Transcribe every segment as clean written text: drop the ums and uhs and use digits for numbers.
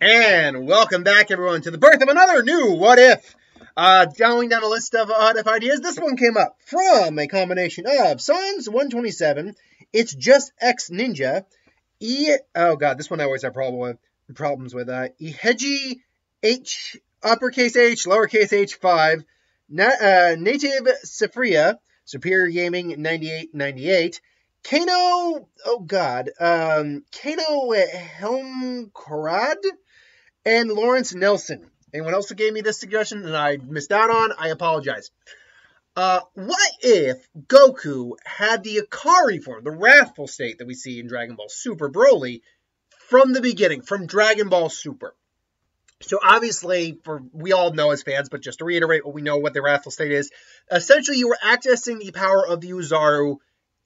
And welcome back, everyone, to the birth of another new What If. Going down a list of What If ideas, this one came up from a combination of Sans 127, It's Just X Ninja, oh god, this one I always have problems with, Iheji H, uppercase H, lowercase H5, Native Sifria, Superior Gaming 9898, Kano, oh god, Kano Helmkorad, and Lawrence Nelson. Anyone else who gave me this suggestion and I missed out on, I apologize. What if Goku had the Ikari form, the wrathful state that we see in Dragon Ball Super Broly, from the beginning, from Dragon Ball Super? So obviously, we all know as fans, but just to reiterate what we know what the wrathful state is, essentially you were accessing the power of the Uzaru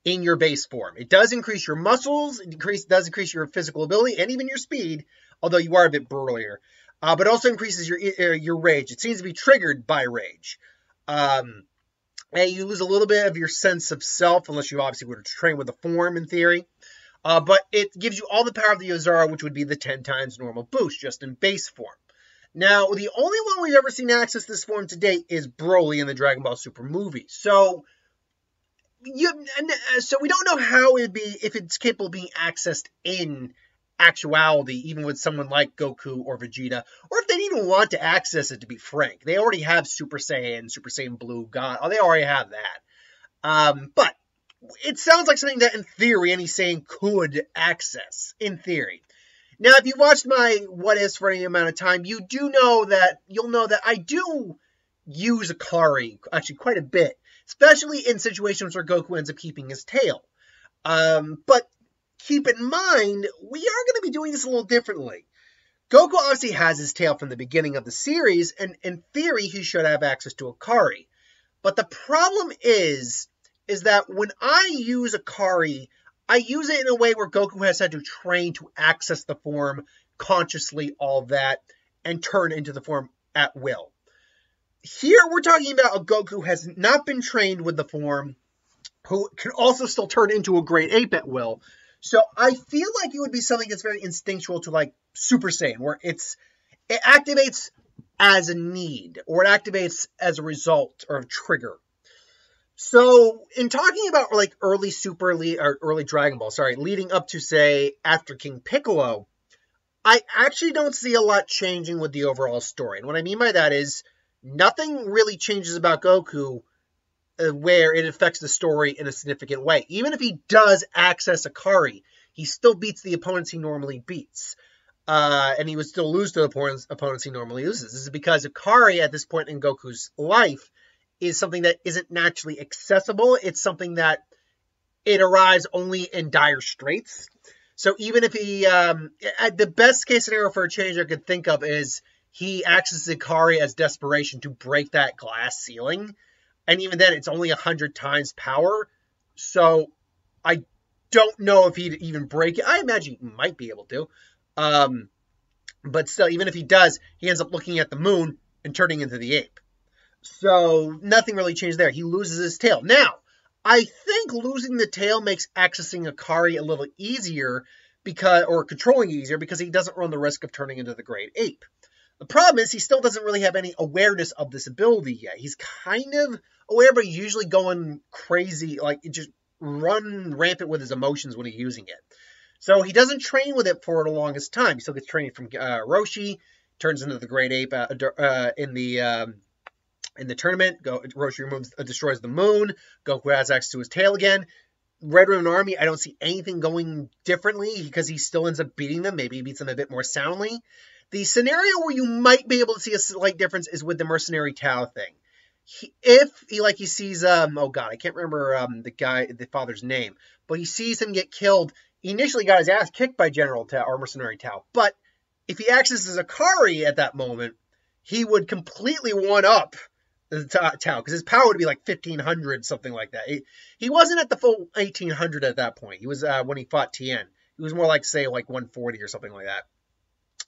in your base form. It does increase your muscles, it does increase your physical ability, and even your speed, although you are a bit burlier. But also increases your rage. It seems to be triggered by rage. And you lose a little bit of your sense of self, unless you obviously were to train with the form, in theory. But it gives you all the power of the Uzaru, which would be the 10 times normal boost, just in base form. Now, the only one we've ever seen access this form to date is Broly in the Dragon Ball Super movie. So we don't know how it'd be, if it's capable of being accessed in actuality, even with someone like Goku or Vegeta, or if they even want to access it, to be frank. They already have Super Saiyan Blue, God. Oh, they already have that. But it sounds like something that, in theory, any Saiyan could access, in theory. Now, if you've watched my What Ifs for any amount of time, you'll know that I do use Ikari, actually quite a bit, especially in situations where Goku ends up keeping his tail. But keep in mind, we are going to be doing this a little differently. Goku obviously has his tail from the beginning of the series, and in theory, he should have access to Ikari. But the problem is that when I use Ikari, I use it in a way where Goku has had to train to access the form consciously, all that, and turn into the form at will. Here, we're talking about a Goku who has not been trained with the form, who can also still turn into a Great Ape at will. So I feel like it would be something that's very instinctual to, like, Super Saiyan, where it activates as a need, or it activates as a result or a trigger. So in talking about, like, early Dragon Ball, leading up to, say, after King Piccolo, I actually don't see a lot changing with the overall story. And what I mean by that is nothing really changes about Goku where it affects the story in a significant way. Even if he does access Ikari, he still beats the opponents he normally beats. And he would still lose to the opponents he normally loses. This is because Ikari, at this point in Goku's life, is something that isn't naturally accessible. It's something that it arrives only in dire straits. So even if he, the best case scenario for a change I could think of is he accesses Ikari as desperation to break that glass ceiling. And even then, it's only 100 times power. So I don't know if he'd even break it. I imagine he might be able to. But still, even if he does, he ends up looking at the moon and turning into the ape. So nothing really changed there. He loses his tail. Now, I think losing the tail makes accessing Ikari a little easier, or controlling easier, because he doesn't run the risk of turning into the Great Ape. The problem is he still doesn't really have any awareness of this ability yet. He's kind of aware, but he's usually going crazy, like just run rampant with his emotions when he's using it. So he doesn't train with it for the longest time. He still gets training from Roshi, turns into the Great Ape in the tournament. Roshi destroys the moon. Goku has access to his tail again. Red Ribbon Army, I don't see anything going differently because he still ends up beating them. Maybe he beats them a bit more soundly. The scenario where you might be able to see a slight difference is with the Mercenary Tao thing. If he sees, oh god, I can't remember the father's name, but he sees him get killed. He initially got his ass kicked by General Tao, or Mercenary Tao, but if he accesses Ikari at that moment, he would completely one-up the Tao, because his power would be like 1500, something like that. He wasn't at the full 1800 at that point. He was, when he fought Tien. He was more like, say, like 140 or something like that.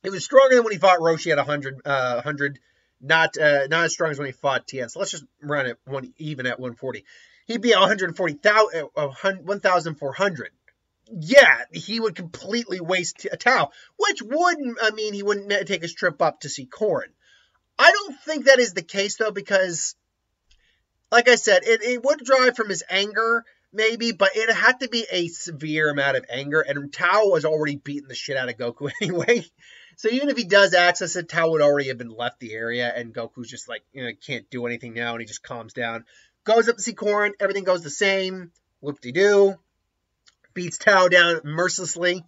It was stronger than when he fought Roshi at 100, not as strong as when he fought Tien. So let's just run it even at 140. He'd be 1,400. yeah, he would completely waste Tao, which wouldn't, I mean, he wouldn't take his trip up to see Korin. I don't think that is the case, though, because, like I said, it would drive from his anger, maybe, but it had to be a severe amount of anger, and Tao was already beating the shit out of Goku anyway. So even if he does access it, Tao would already have been left the area, and Goku's just like, can't do anything now, and he just calms down. Goes up to see Korin, everything goes the same, whoop-de-doo, beats Tao down mercilessly.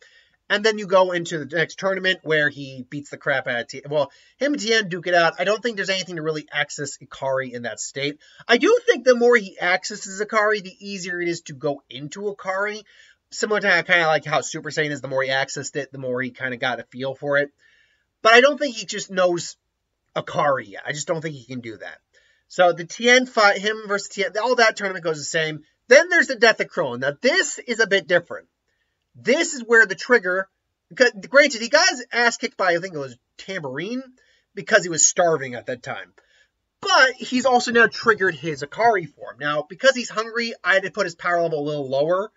And then you go into the next tournament where he beats the crap out of Tien. Well, him and Tien duke it out. I don't think there's anything to really access Ikari in that state. I do think the more he accesses Ikari, the easier it is to go into Ikari. Similar to kind of like how Super Saiyan is, the more he accessed it, the more he kind of got a feel for it. But I don't think he just knows Ikari yet. I just don't think he can do that. So the Tien fight, him versus Tien, all that tournament goes the same. Then there's the death of Krillin. Now this is a bit different. This is where the trigger, granted, he got his ass kicked by, I think it was Tambourine, because he was starving at that time. But he's also now triggered his Ikari form. Now, because he's hungry, I had to put his power level a little lower,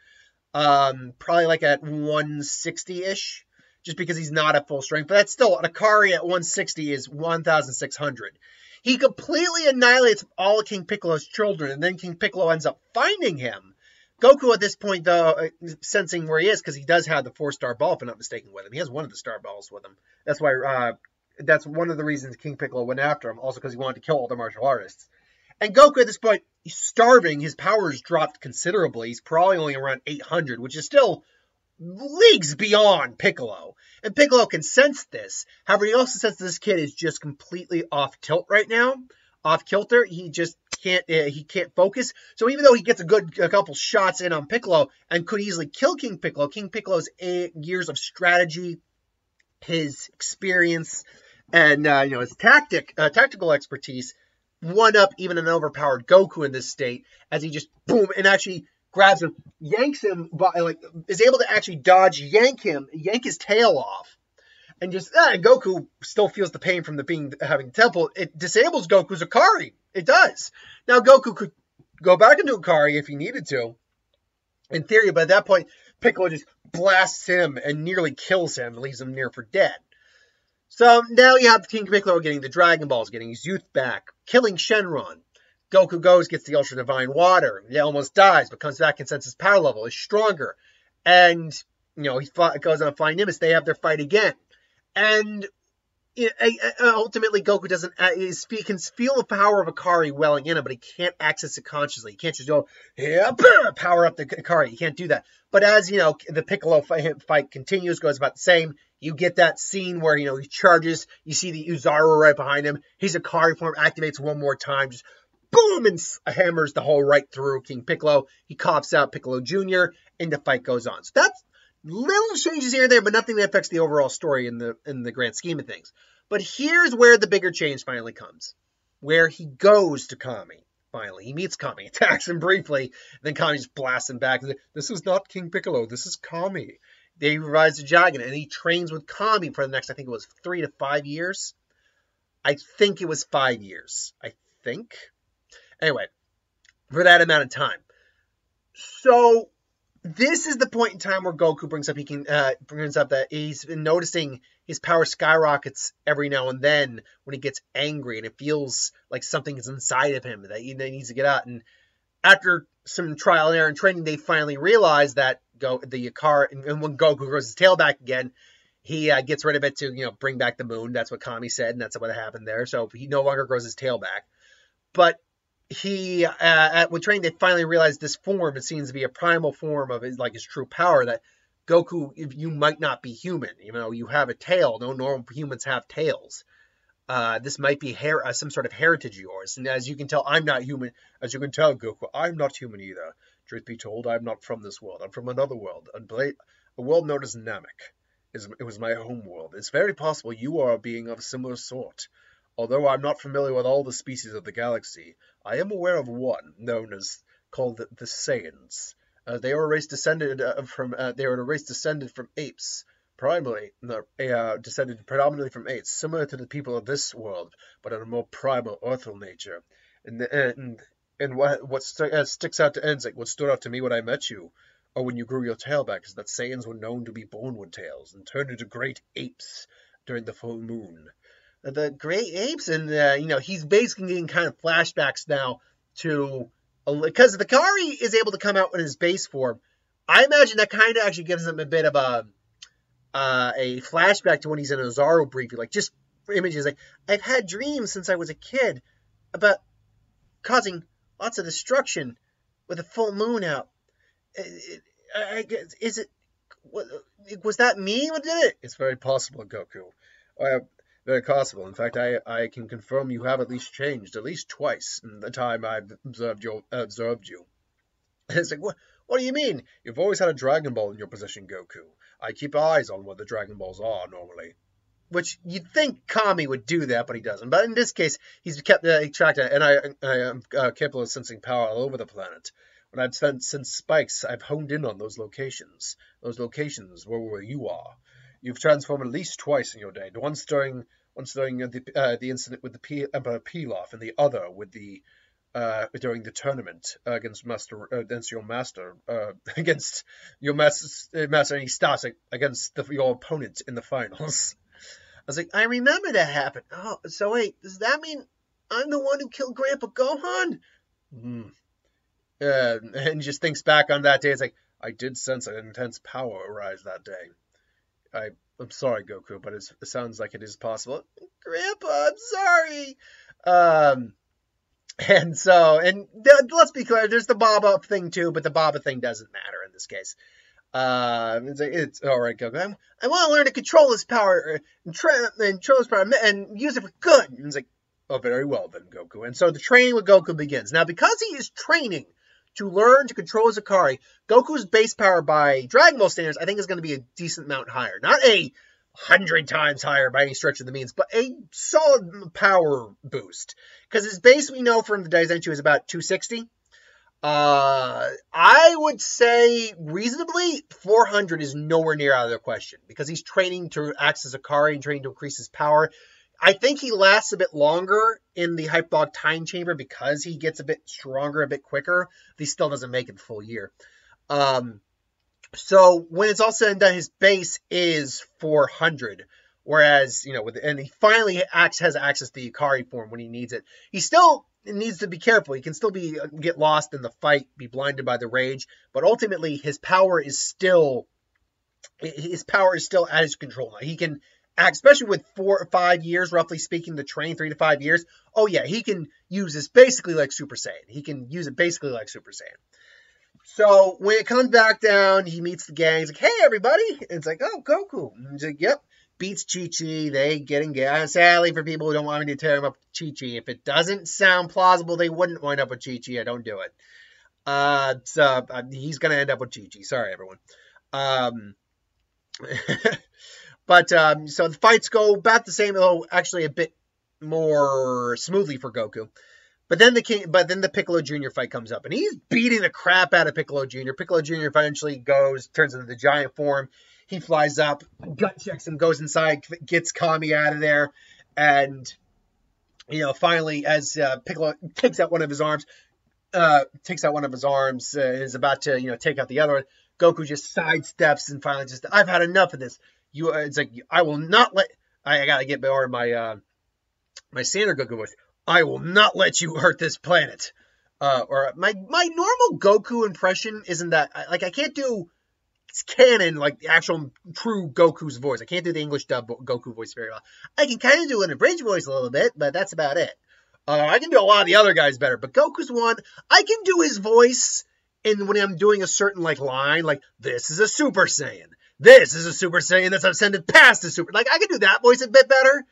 probably like at 160-ish, just because he's not at full strength. But that's still, an Ikari at 160 is 1,600. He completely annihilates all of King Piccolo's children, and then King Piccolo ends up finding him. Goku at this point, though, sensing where he is, because he does have the 4-star ball, if I'm not mistaken, with him. He has one of the star balls with him. That's why, that's one of the reasons King Piccolo went after him, also because he wanted to kill all the martial artists. And Goku at this point, he's starving. His power's dropped considerably. He's probably only around 800, which is still leagues beyond Piccolo. And Piccolo can sense this. However, he also senses this kid is just completely off tilt right now. Off kilter, he just can't focus. So even though he gets a couple shots in on Piccolo and could easily kill King Piccolo's years of strategy, his experience, and his tactical expertise one up even an overpowered Goku in this state, as he just boom and actually grabs him, yanks him by is able to actually dodge, yank his tail off. And just Goku still feels the pain from having the temple. It disables Goku's Ikari. It does. Now Goku could go back into Ikari if he needed to, in theory. But at that point, Piccolo just blasts him and nearly kills him, leaves him near for dead. So now you have King Piccolo getting the Dragon Balls, getting his youth back, killing Shenron. Goku gets the Ultra Divine Water. He almost dies, but comes back and senses his power level is stronger. And he goes on a Flying Nimbus. They have their fight again. And ultimately, Goku can feel the power of Ikari welling in him, but he can't access it consciously. He can't just go, power up the Ikari. He can't do that. But as, the Piccolo fight continues, goes about the same, you get that scene where, he charges, you see the Uzaru right behind him, his Ikari form activates one more time, just boom, and hammers the hole right through King Piccolo. He coughs out Piccolo Jr., and the fight goes on. So that's little changes here and there, but nothing that affects the overall story in the grand scheme of things. But here's where the bigger change finally comes, where he goes to Kami. Finally, he meets Kami, attacks him briefly, and then Kami just blasts him back. This is not King Piccolo, this is Kami. They revise the Dragon, and he trains with Kami for the next, I think it was 3 to 5 years. I think it was 5 years. I think. Anyway, for that amount of time. So this is the point in time where Goku brings up that he's been noticing his power skyrockets every now and then when he gets angry, and it feels like something is inside of him that he needs to get out. And after some trial and error and training, they finally realize that the Ikari, and when Goku grows his tail back again, he gets rid of it to bring back the moon. That's what Kami said, and that's what happened there. So he no longer grows his tail back, but with training, they finally realized this form, it seems to be a primal form of his true power, that Goku, you might not be human, even though you have a tail. No normal humans have tails. This might be some sort of heritage of yours. And as you can tell, I'm not human. As you can tell, Goku, I'm not human either. Truth be told, I'm not from this world. I'm from another world. A world known as Namek. It was my home world. It's very possible you are a being of a similar sort. Although I'm not familiar with all the species of the galaxy, I am aware of one called the Saiyans. They are a race descended from apes, descended predominantly from apes, similar to the people of this world, but in a more primal, earthly nature. And what sticks out to Enzik, what stood out to me when I met you, Or when you grew your tail back, is that Saiyans were known to be born with tails and turned into great apes during the full moon. The great apes, and he's basically getting kind of flashbacks now to, because the Ikari is able to come out in his base form. I imagine that kind of actually gives him a bit of a flashback to when he's in a Zaro briefing, like just images like, I've had dreams since I was a kid about causing lots of destruction with a full moon out. Was that me who did it? It's very possible, Goku. Very possible. In fact, I can confirm you have at least changed at least twice in the time I've observed you. And it's like, what do you mean? You've always had a Dragon Ball in your possession, Goku. I keep eyes on what the Dragon Balls are normally. Which you'd think Kami would do that, but he doesn't. But in this case, he's kept track of it, and I am capable of sensing power all over the planet. When I've sent spikes, I've honed in on those locations. Those locations where you are. You've transformed at least twice in your day. Once during the incident with the Emperor Pilaf, and the other with the during the tournament against your master, and he starts against your opponent in the finals. I was like, I remember that happened. Oh, so wait, does that mean I'm the one who killed Grandpa Gohan? And just thinks back on that day. It's like, I did sense an intense power arise that day. I'm sorry, Goku, but it sounds like it is possible. Grandpa, I'm sorry. And let's be clear, there's the Baba thing too, but the Baba thing doesn't matter in this case. It's all right, Goku. I want to learn to control his power and use it for good. And it's like, oh, very well then, Goku. And so the training with Goku begins. Now, because he is training to learn to control his Ikari, Goku's base power by Dragon Ball standards, I think, is going to be a decent amount higher. Not 100 times higher by any stretch of the means, but a solid power boost. Because his base, we know from the Daizenshuu, is about 260. I would say reasonably 400 is nowhere near out of the question, because he's training to access Ikari and training to increase his power. I think he lasts a bit longer in the Hyperdog Time Chamber because he gets a bit stronger a bit quicker. He still doesn't make it the full year. So when it's all said and done, his base is 400. Whereas, and he finally has access to the Ikari form when he needs it. He still needs to be careful. He can still get lost in the fight, be blinded by the rage, but ultimately his power is still at his control now. He can act, especially with 4 or 5 years, roughly speaking, to train, 3 to 5 years. Oh yeah, he can use this basically like Super Saiyan. He can use it basically like Super Saiyan. So when it comes back down, he meets the gang. He's like, hey, everybody. And it's like, oh, Goku. And he's like, yep. Beats Chi-Chi. They get engaged. Sadly, for people who don't want me to tear him up with Chi-Chi, if it doesn't sound plausible, they wouldn't wind up with Chi-Chi. I don't do it. So he's going to end up with Chi-Chi. Sorry, everyone. So the fights go about the same, though actually a bit more smoothly for Goku. But then the Piccolo Jr. fight comes up, and he's beating the crap out of Piccolo Jr. Piccolo Jr. eventually turns into the giant form. He flies up, gut checks him, goes inside, gets Kami out of there, and finally, as Piccolo takes out one of his arms, is about to take out the other one, Goku just sidesteps and finally just, I've had enough of this. It's like, I will not let. I gotta get more of my standard Goku voice. I will not let you hurt this planet. Or my normal Goku impression isn't that, I can't do canon, like the actual true Goku's voice. I can't do the English dub Goku voice very well. I can kind of do an abridged voice a little bit, but that's about it. I can do a lot of the other guys better, but Goku's one, I can do his voice when I'm doing a certain line, like, this is a Super Saiyan. This is a Super Saiyan that's ascended past the Super. Like, I can do that voice a bit better.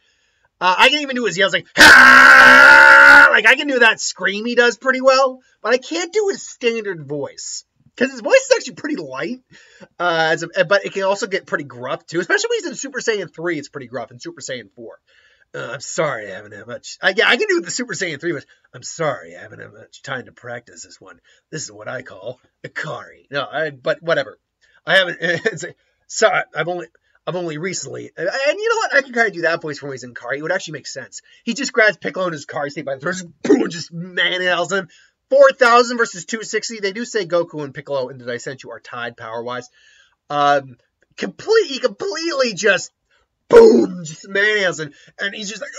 I can even do his yells like, ah! Like, I can do that scream he does pretty well, but I can't do his standard voice. Because his voice is actually pretty light, but it can also get pretty gruff, too. Especially when he's in Super Saiyan 3, it's pretty gruff. In Super Saiyan 4. I'm sorry I haven't had much. I can do the Super Saiyan 3, but I'm sorry I haven't had much time to practice this one. This is what I call Ikari. But whatever. I haven't. Sorry, I've only recently, and you know what? I can kind of do that voice when he's in Ikari. It would actually make sense. He just grabs Piccolo in his car seat by the throat, and just manhandles him. 4,000 versus 260. They do say Goku and Piccolo in the Daisenju are tied power-wise. Completely just, boom, just manhandles him. And he's just like,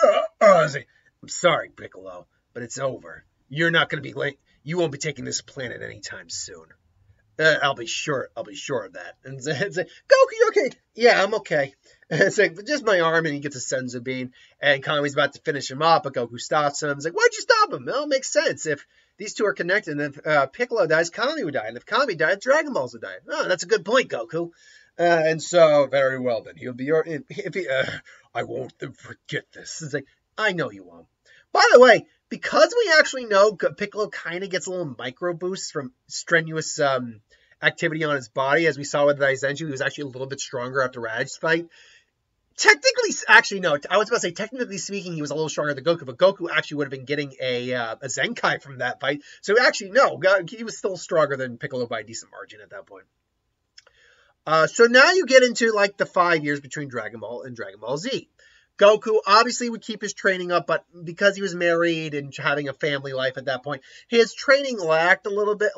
I'm sorry, Piccolo, but it's over. You're not going to be late. You won't be taking this planet anytime soon. I'll be sure of that. And it's like, Goku, you okay? Yeah, I'm okay. It's like, just my arm, and he gets a Senzu Bean, and Kami's about to finish him off, but Goku stops him. He's like, why'd you stop him? Well, it makes sense. If these two are connected, and if Piccolo dies, Kami would die, and if Kami dies, Dragon Balls would die. Oh, that's a good point, Goku. And so, very well then, he'll be your, I won't forget this. It's like, I know you won't. By the way, because we actually know Piccolo kind of gets a little micro boost from strenuous activity on his body, as we saw with Daisenju, he was actually a little bit stronger after Rad's fight. Technically, actually, no, I was about to say, technically speaking, he was a little stronger than Goku, but Goku actually would have been getting a Zenkai from that fight. So actually, no, he was still stronger than Piccolo by a decent margin at that point. So now you get into like the 5 years between Dragon Ball and Dragon Ball Z. Goku obviously would keep his training up, but because he was married and having a family life at that point, his training laxed a little bit.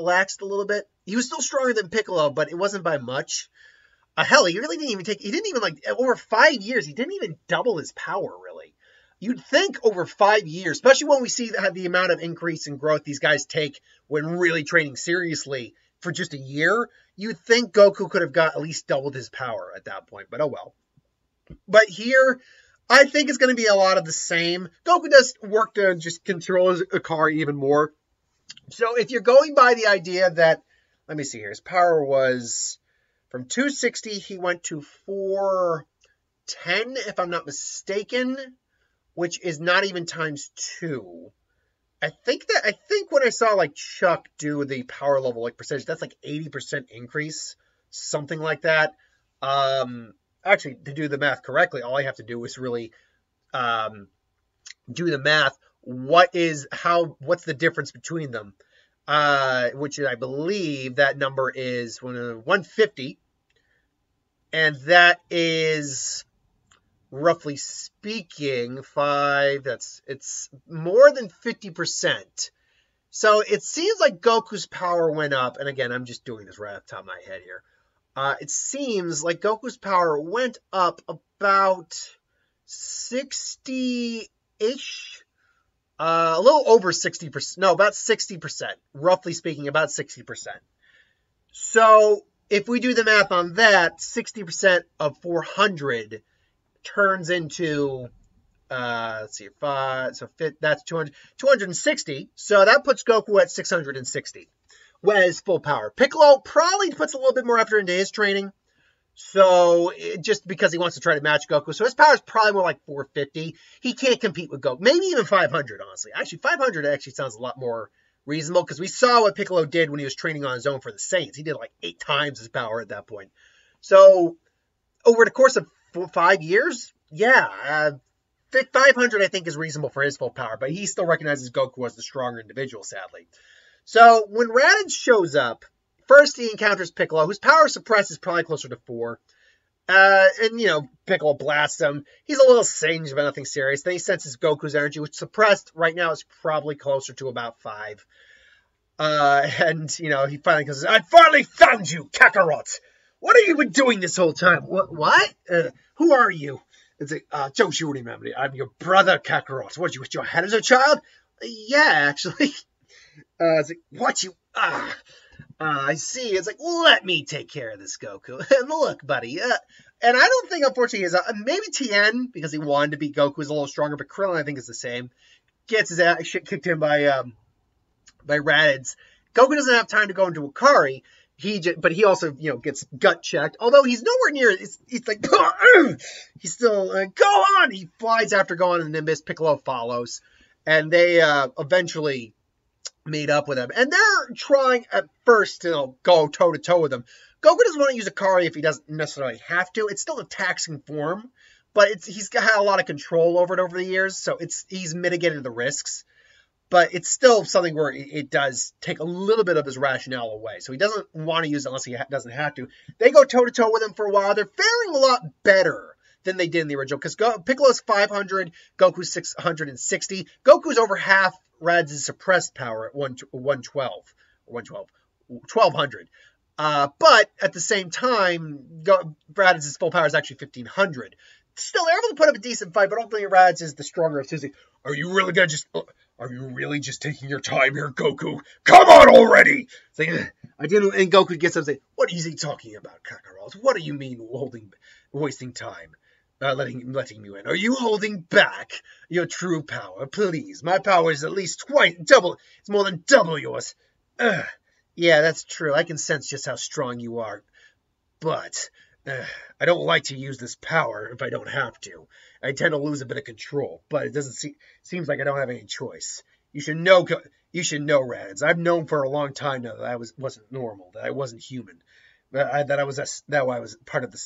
He was still stronger than Piccolo, but it wasn't by much. Hell, he really didn't even like, over 5 years, he didn't even double his power, really. You'd think over 5 years, especially when we see the amount of increase in growth these guys take when really training seriously for just a year, you'd think Goku could have got at least doubled his power at that point, but oh well. But here, I think it's going to be a lot of the same. Goku does work to just control his Ikari even more. So if you're going by the idea that, let me see here, his power was from 260, he went to 410, if I'm not mistaken, which is not even times 2. I think when I saw like Chuck do the power level like percentage, that's like 80% increase, something like that. Actually, to do the math correctly, all I have to do is really do the math. What's the difference between them? Which I believe that number is 150. And that is, roughly speaking, it's more than 50%. So it seems like Goku's power went up. And again, I'm just doing this right off the top of my head here. It seems like Goku's power went up about 60-ish. A little over 60%. No, about 60%. Roughly speaking, about 60%. So if we do the math on that, 60% of 400 turns into, let's see, 5, so that's 260. So that puts Goku at 660. His full power. Piccolo probably puts a little bit more effort into his training, so just because he wants to try to match Goku. So his power is probably more like 450. He can't compete with Goku. Maybe even 500, honestly. Actually, 500 actually sounds a lot more reasonable, because we saw what Piccolo did when he was training on his own for the Saints. He did like 8 times his power at that point. So over the course of 5 years, yeah, 500 I think is reasonable for his full power, but he still recognizes Goku as the stronger individual, sadly. So when Raditz shows up, first he encounters Piccolo, whose power suppressed is probably closer to 4. And, Piccolo blasts him. He's a little singed, but nothing serious. Then he senses Goku's energy, which suppressed right now is probably closer to about 5. And, he finally goes, I finally found you, Kakarot! What have you been doing this whole time? What? Who are you? It's like, don't you remember me? I'm your brother, Kakarot. What, you with your head as a child? Yeah, actually. It's like, what you... I see. It's like, let me take care of this, Goku. And look, buddy. And I don't think, unfortunately, maybe Tien, because he wanted to beat Goku, is a little stronger, but Krillin, I think, is the same. Gets his ass kicked in by Raditz. Goku doesn't have time to go into Ikari. But he also, gets gut checked. Although he's nowhere near, he's like, he's still, go on! He flies after going to Nimbus. Piccolo follows. And they eventually made up with him. And they're trying at first to go toe-to-toe with him. Goku doesn't want to use Ikari if he doesn't necessarily have to. It's still a taxing form, but he's had a lot of control over it over the years, so he's mitigated the risks. But it's still something where it does take a little bit of his rationale away. So he doesn't want to use it unless he doesn't have to. They go toe-to-toe with him for a while. They're faring a lot better than they did in the original, because Piccolo's 500, Goku's 660. Goku's over half Rad's suppressed power at 1200. But at the same time, Rad's full power is actually 1500. Still, they're able to put up a decent fight, but ultimately Rad's is the stronger of two. Are you really just taking your time here, Goku? Come on already! I didn't, and Goku gets up and says, what is he talking about, Kakarot? What do you mean wasting time? Letting me win. Are you holding back your true power? Please, my power is at least double. It's more than double yours. Yeah, that's true. I can sense just how strong you are. But I don't like to use this power if I don't have to. I tend to lose a bit of control, but it seems like I don't have any choice. You should know, Raditz. I've known for a long time now that I wasn't normal, that I wasn't human, that I was part of the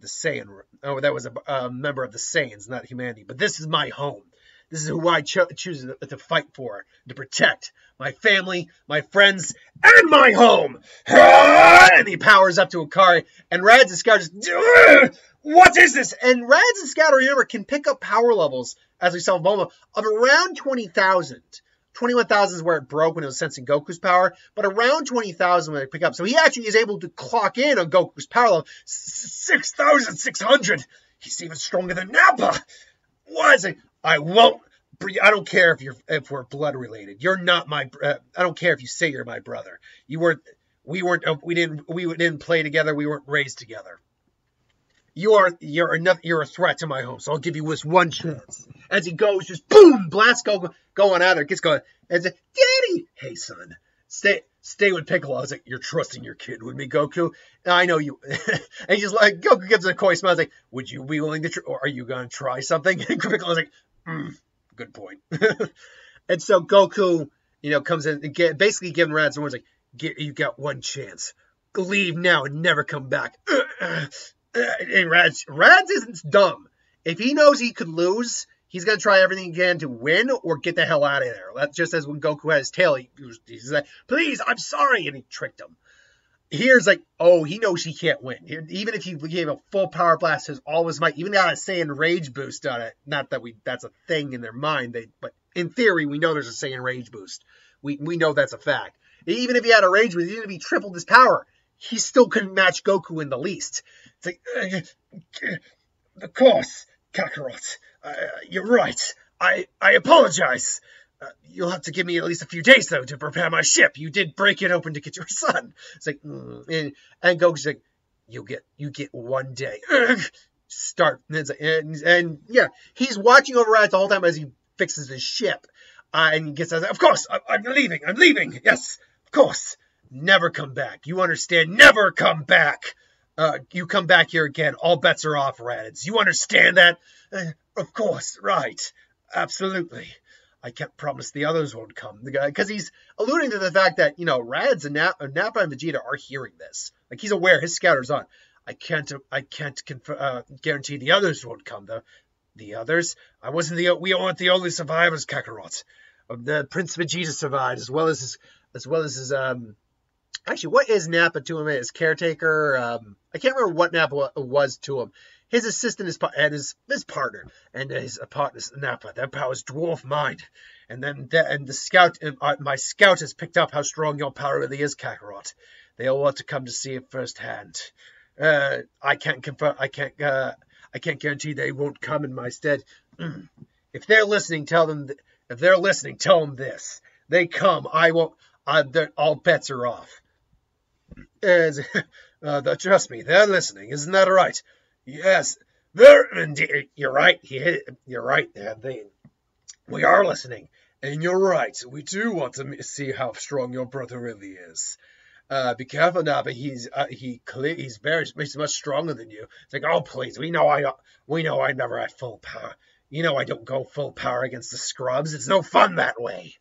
Saiyan. Oh, that was a member of the Saiyans, not humanity. But this is my home. This is who I choose to fight for, to protect my family, my friends, and my home. And he powers up to Ikari, and Raditz and Scout just, what is this? And Raditz and Scout, remember, can pick up power levels, as we saw in Bulma, of around 20,000. 21,000 is where it broke when it was sensing Goku's power, but around 20,000 when they pick up. So he actually is able to clock in on Goku's power level. 6,600. He's even stronger than Nappa. What is it? I don't care if we're blood related. You're not my. I don't care if you say you're my brother. We didn't play together. We weren't raised together. You're a threat to my home. So I'll give you this one chance. As he goes, just boom, blast going out there. Gets going. And says, Daddy, hey son, stay with Piccolo. I was like, you're trusting your kid with me, Goku. I know you. And he's like, Goku gives a coy smile. I was like, would you be willing to? Or are you gonna try something? And Piccolo's like, good point. And so Goku, comes in, basically giving Raditz the words like, you got one chance. Leave now and never come back. And Raditz isn't dumb. If he knows he could lose, he's going to try everything he can to win or get the hell out of there. That's just as when Goku had his tail, he's like, please, I'm sorry. And he tricked him. Here's like, oh, he knows he can't win. Even if he gave a full power blast, his all his might, even got a Saiyan rage boost on it. Not that that's a thing in their mind, but in theory, we know there's a Saiyan rage boost. We know that's a fact. Even if he had a rage boost, even if he tripled his power, he still couldn't match Goku in the least. It's like, of course, Kakarot, you're right. I apologize. You'll have to give me at least a few days, though, to prepare my ship. You did break it open to get your son. It's like, and Goku's like, you get one day. Start. And yeah, he's watching over Raditz the whole time as he fixes his ship. And he gets, of course, I'm leaving. Yes, of course. Never come back. You understand? Never come back. You come back here again, all bets are off, Raditz. You understand that? Of course, right. Absolutely. I can't promise the others won't come. The guy, because he's alluding to the fact that, Raditz and Nappa and Vegeta are hearing this. Like, he's aware, his scouter's on. I can't guarantee the others won't come, though. The others? We aren't the only survivors, Kakarot. The Prince Vegeta survived, as well as his actually, what is Nappa to him? His caretaker? I can't remember what Nappa was to him. His assistant and his partner, and his partner Nappa. That power's dwarf mind. And then the scout, my scout has picked up how strong your power really is, Kakarot. They all want to come to see it firsthand. I can't confirm. I can't guarantee they won't come in my stead. If they're listening, tell them. If they're listening, tell them this. They come. I won't. All bets are off. Trust me, they're listening. Isn't that right? Yes, you're right. You're right. We are listening, and you're right. We do want to see how strong your brother really is. Be careful now, but he's much stronger than you. It's like, oh please, we know I never had full power. I don't go full power against the scrubs. It's no fun that way.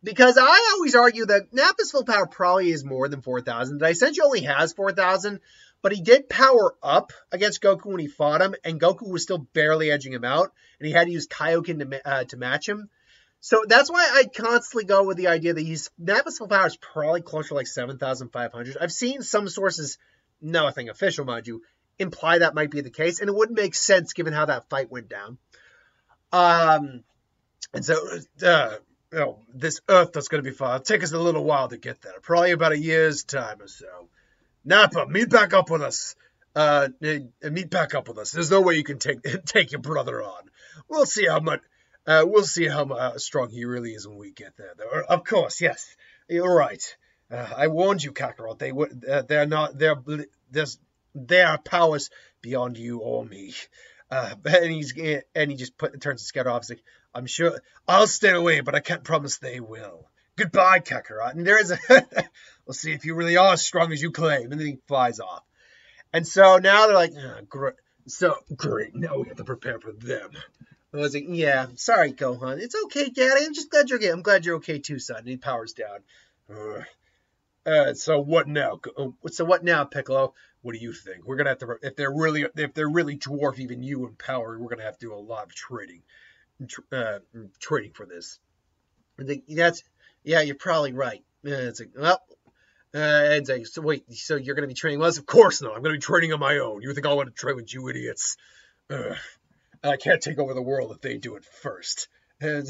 Because I always argue that Nappa's full power probably is more than 4,000. Daisenshi only has 4,000, but he did power up against Goku when he fought him, and Goku was still barely edging him out, and he had to use Kaioken to match him. So that's why I constantly go with the idea that Nappa's full power is probably closer to like 7,500. I've seen some sources, nothing official, mind you, imply that might be the case, and it wouldn't make sense given how that fight went down. And so, this Earth that's going to be far. It'll take us a little while to get there. Probably about a year's time or so. Nappa, meet back up with us. Meet back up with us. There's no way you can take your brother on. We'll see how much. We'll see how strong he really is when we get there. Of course, yes. You're right. I warned you, Kakarot. They're not. Their powers beyond you or me. And he just turns his scout off. He's like, I'm sure I'll stay away, but I can't promise they will. Goodbye, Kakarot. And there is a. We'll see if you really are as strong as you claim. And then he flies off. And so now they're like, great. So great. Now we have to prepare for them. I was like, yeah, sorry, Gohan. It's okay, Daddy. I'm just glad you're okay. I'm glad you're okay too, son. And he powers down. So what now? So what now, Piccolo? What do you think? We're gonna have to, if they're really dwarf even you in power, we're gonna have to do a lot of trading for this. I think yeah, you're probably right. It's like, well, it's like, so wait, so you're gonna be training with us? Of course not. I'm gonna be training on my own. You think I want to train with you idiots? I can't take over the world if they do it first. And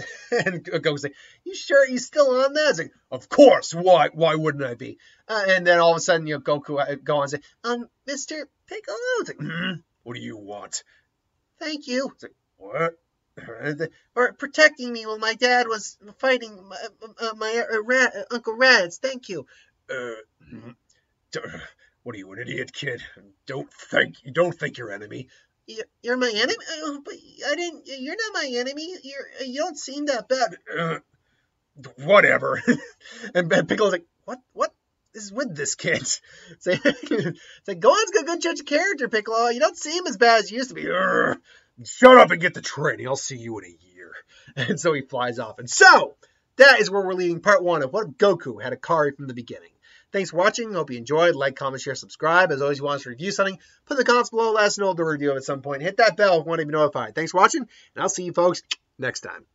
Goku's like, you sure you still on that? It's like, of course. Why wouldn't I be? And then all of a sudden, Goku go on and say, Mr. Piccolo. It's like, what do you want? Thank you. It's like, what? For protecting me when my dad was fighting my Uncle Raditz. Thank you. What are you, an idiot, kid? Don't think your enemy. You're my enemy? But you're not my enemy. You don't seem that bad. Whatever. And Piccolo's like, what is with this kid? It's like, Gohan's got a good judge of character, Piccolo. You don't see him as bad as you used to be. Shut up and get the training. I'll see you in a year. And so he flies off. And so, that is where we're leaving part 1 of what if Goku had Ikari from the beginning. Thanks for watching. Hope you enjoyed. Like, comment, share, subscribe. As always, if you want us to review something, put in the comments below. Let us know if we'll do a review at some point. Hit that bell if you want to be notified. Thanks for watching, and I'll see you folks next time.